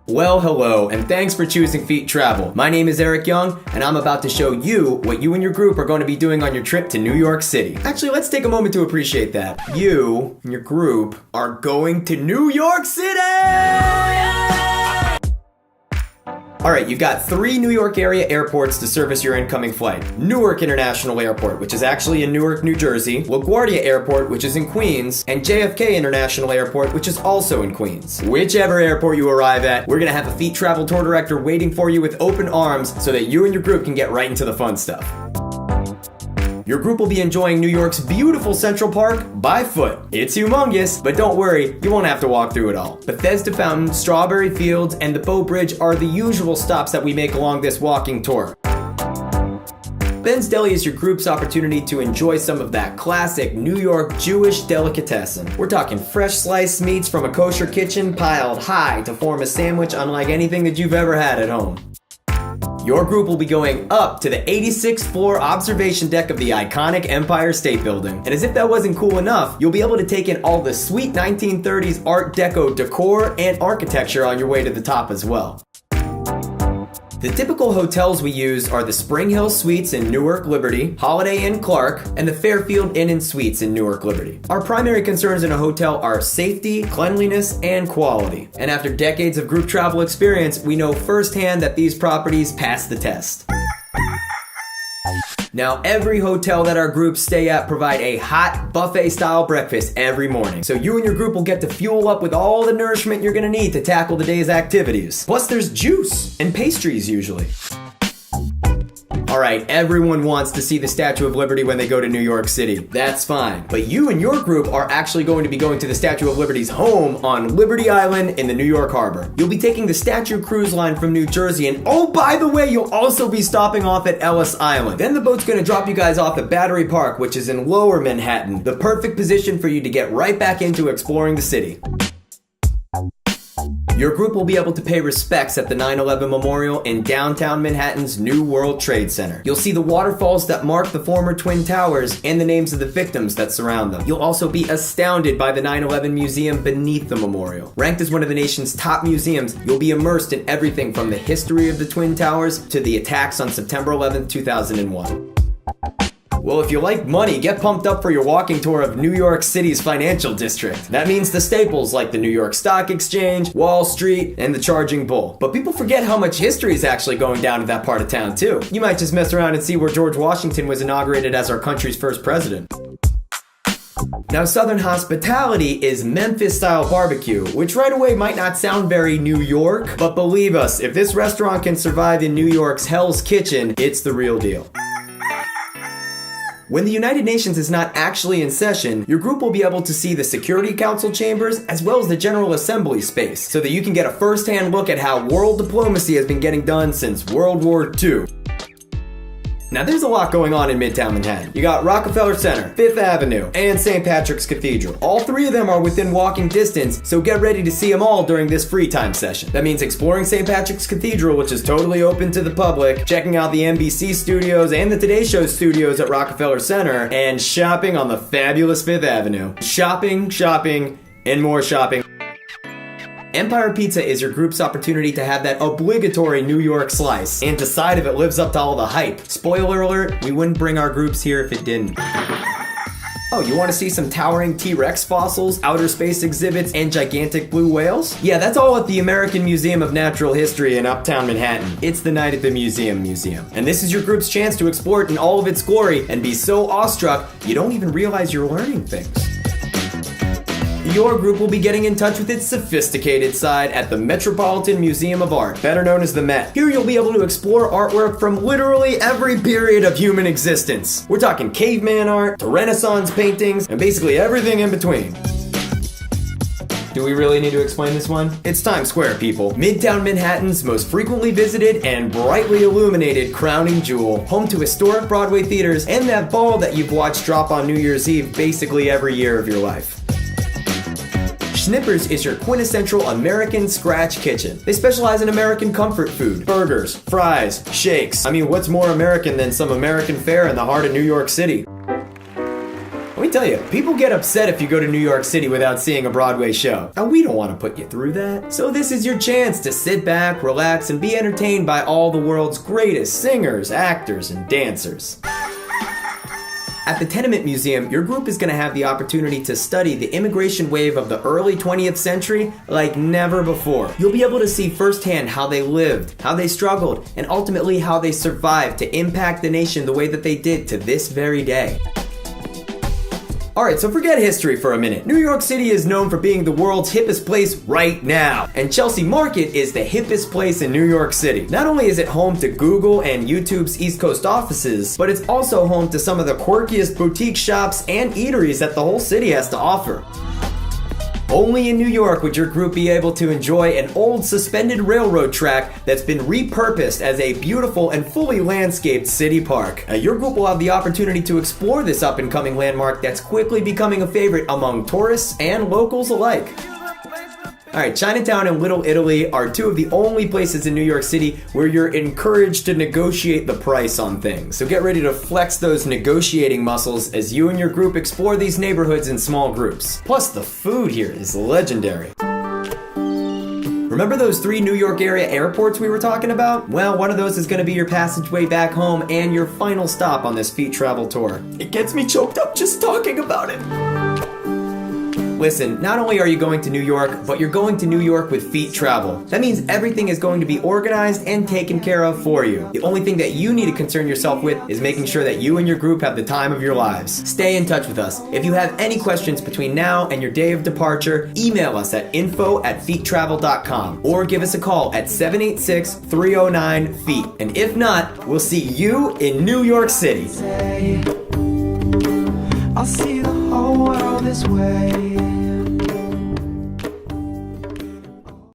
Well, hello, and thanks for choosing Feet Travel. My name is Eric Young, and I'm about to show you what you and your group are going to be doing on your trip to New York City. Actually, let's take a moment to appreciate that. You and your group are going to New York City! Alright, you've got 3 New York area airports to service your incoming flight. Newark International Airport, which is actually in Newark, New Jersey, LaGuardia Airport, which is in Queens, and JFK International Airport, which is also in Queens. Whichever airport you arrive at, we're gonna have a Feet Travel tour director waiting for you with open arms so that you and your group can get right into the fun stuff. Your group will be enjoying New York's beautiful Central Park by foot. It's humongous, but don't worry, you won't have to walk through it all. Bethesda Fountain, Strawberry Fields, and the Bow Bridge are the usual stops that we make along this walking tour. Ben's Deli is your group's opportunity to enjoy some of that classic New York Jewish delicatessen. We're talking fresh sliced meats from a kosher kitchen piled high to form a sandwich unlike anything that you've ever had at home. Your group will be going up to the 86th floor observation deck of the iconic Empire State Building. And as if that wasn't cool enough, you'll be able to take in all the sweet 1930s Art Deco decor and architecture on your way to the top as well. The typical hotels we use are the Spring Hill Suites in Newark Liberty, Holiday Inn Clark, and the Fairfield Inn and Suites in Newark Liberty. Our primary concerns in a hotel are safety, cleanliness, and quality. And after decades of group travel experience, we know firsthand that these properties pass the test. Now, every hotel that our groups stay at provide a hot buffet-style breakfast every morning. So you and your group will get to fuel up with all the nourishment you're gonna need to tackle the day's activities. Plus, there's juice and pastries usually. Alright, everyone wants to see the Statue of Liberty when they go to New York City. That's fine. But you and your group are actually going to be going to the Statue of Liberty's home on Liberty Island in the New York Harbor. You'll be taking the Statue Cruise Line from New Jersey, and oh, by the way, you'll also be stopping off at Ellis Island. Then the boat's gonna drop you guys off at Battery Park, which is in Lower Manhattan, the perfect position for you to get right back into exploring the city. Your group will be able to pay respects at the 9/11 Memorial in downtown Manhattan's New World Trade Center. You'll see the waterfalls that mark the former Twin Towers and the names of the victims that surround them. You'll also be astounded by the 9/11 Museum beneath the memorial. Ranked as one of the nation's top museums, you'll be immersed in everything from the history of the Twin Towers to the attacks on September 11th, 2001. Well, if you like money, get pumped up for your walking tour of New York City's financial district. That means the staples like the New York Stock Exchange, Wall Street, and the Charging Bull. But people forget how much history is actually going down in that part of town, too. You might just mess around and see where George Washington was inaugurated as our country's first president. Now, Southern hospitality is Memphis-style barbecue, which right away might not sound very New York, but believe us, if this restaurant can survive in New York's Hell's Kitchen, it's the real deal. When the United Nations is not actually in session, your group will be able to see the Security Council chambers as well as the General Assembly space, so that you can get a first-hand look at how world diplomacy has been getting done since World War II. Now, there's a lot going on in Midtown Manhattan. You got Rockefeller Center, Fifth Avenue, and St. Patrick's Cathedral. All 3 of them are within walking distance, so get ready to see them all during this free time session. That means exploring St. Patrick's Cathedral, which is totally open to the public, checking out the NBC studios and the Today Show studios at Rockefeller Center, and shopping on the fabulous Fifth Avenue. Shopping, shopping, and more shopping. Empire Pizza is your group's opportunity to have that obligatory New York slice and decide if it lives up to all the hype. Spoiler alert, we wouldn't bring our groups here if it didn't. Oh, you want to see some towering T-Rex fossils, outer space exhibits, and gigantic blue whales? Yeah, that's all at the American Museum of Natural History in Uptown Manhattan. It's the night at the Museum. And this is your group's chance to explore it in all of its glory and be so awestruck you don't even realize you're learning things. Your group will be getting in touch with its sophisticated side at the Metropolitan Museum of Art, better known as the Met. Here you'll be able to explore artwork from literally every period of human existence. We're talking caveman art, to Renaissance paintings, and basically everything in between. Do we really need to explain this one? It's Times Square, people. Midtown Manhattan's most frequently visited and brightly illuminated crowning jewel. Home to historic Broadway theaters and that ball that you've watched drop on New Year's Eve basically every year of your life. Schnippers is your quintessential American scratch kitchen. They specialize in American comfort food, burgers, fries, shakes. I mean, what's more American than some American fare in the heart of New York City? tell you, people get upset if you go to New York City without seeing a Broadway show. And we don't want to put you through that. So this is your chance to sit back, relax, and be entertained by all the world's greatest singers, actors, and dancers. At the Tenement Museum, your group is going to have the opportunity to study the immigration wave of the early 20th century like never before. You'll be able to see firsthand how they lived, how they struggled, and ultimately how they survived to impact the nation the way that they did to this very day. Alright, so forget history for a minute. New York City is known for being the world's hippest place right now. And Chelsea Market is the hippest place in New York City. Not only is it home to Google and YouTube's East Coast offices, but it's also home to some of the quirkiest boutique shops and eateries that the whole city has to offer. Only in New York would your group be able to enjoy an old suspended railroad track that's been repurposed as a beautiful and fully landscaped city park. Your group will have the opportunity to explore this up-and-coming landmark that's quickly becoming a favorite among tourists and locals alike. Alright, Chinatown and Little Italy are two of the only places in New York City where you're encouraged to negotiate the price on things. So get ready to flex those negotiating muscles as you and your group explore these neighborhoods in small groups. Plus, the food here is legendary. Remember those 3 New York area airports we were talking about? Well, one of those is going to be your passageway back home and your final stop on this Feet Travel tour. It gets me choked up just talking about it. Listen, not only are you going to New York, but you're going to New York with Feet Travel. That means everything is going to be organized and taken care of for you. The only thing that you need to concern yourself with is making sure that you and your group have the time of your lives. Stay in touch with us. If you have any questions between now and your day of departure, email us at info@feettravel.com or give us a call at 786-309-FEET. And if not, we'll see you in New York City. I'll see the whole world this way.